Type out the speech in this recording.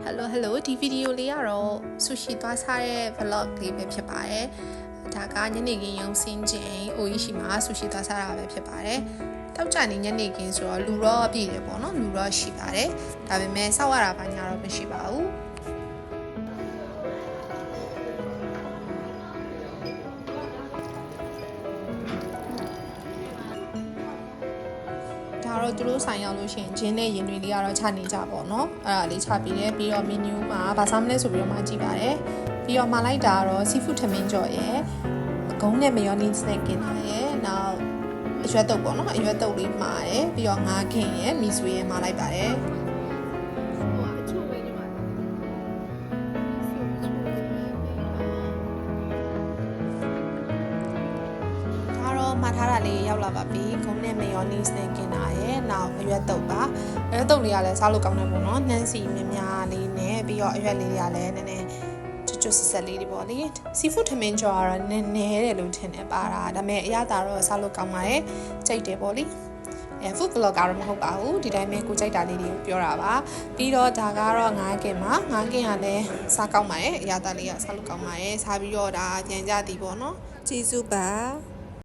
Hello ဒီဗီဒီယိုလေးကတော့ဆူရှီသွားစားတဲ့ vlog လေးပဲဖြစ်ပါတယ်ဒါကညနေခင်းရုံစင်းချိန်အိုကြီးရှိမှာဆူရှီသွားစားတာပဲဖြစ်ပါတယ်တောက်ကြနေညနေခင်းဆိုတော့လူတော့ပြည့်တယ်ပေါ့နော်လူတော့ရှိပါတယ်ဒါပေမဲ့စောက်ရတာဘာညာတော့မရှိပါဘူးဒါတော့သူတို့ဆိုင်ရောက်လို့ရှိရင်ဂျင်းနဲ့ရင်တွေလေးကတော့ချနေကြပေါ့နော်အဲ့ဒါလေးချပြီးတယ်ပြီးတော့ menu မှာဗာစားမလဲဆိုပြီးတော့မှကြည့်ပါတယ်ပြီးတော့မှာလိုက်တာကတော့ seafood ထမင်းကြော်ရယ်ဂုံးနဲ့ mayonnaise နဲ့กินတာရယ်နောက်အရွက်တုပ်ပေါ့နော်အရွက်တုပ်လေးမှာရယ်ပြီးတော့ငါးခင်ရယ်မီဆွေရယ်မှာလိုက်ပါတယ်မှာထားတာလေးရောက်လာပါပြီဂုံးနဲ့ mayonnaise နဲ့กินတာရယ်နောက်အရွက်တုပ်ပါအရွက်တုပ်လေးကလည်းစားလို့ကောင်းတယ်ပေါ့နော်နှမ်းစီမြများလေးနဲ့ပြီးတော့အရွက်လေးတွေကလည်းနည်းနည်းကျွတ်ဆက်လေးတွေပေါ့လေ seafood ထမင်းကြော်ကတော့နည်းနည်းတယ်လို့ထင်တယ်ပါတာဒါပေမဲ့အရသာတော့စားလို့ကောင်းပါတယ်ကြိတ်တယ်ပေါ့လေfood vlog ကတော့မဟုတ်ပါဘူးဒီတိုင်းပဲကိုကြိုက်တာလေးတွေကိုပြောတာပါပြီးတော့ဒါကတော့ငါးကင်ပါငါးကင်ကလည်းစားကောင်းပါတယ်အရသာလေးကစားလို့ကောင်းပါတယ်စားပြီးတော့ဒါပြန်ကြသည်ပေါ့နော်ကျေးဇူးပါ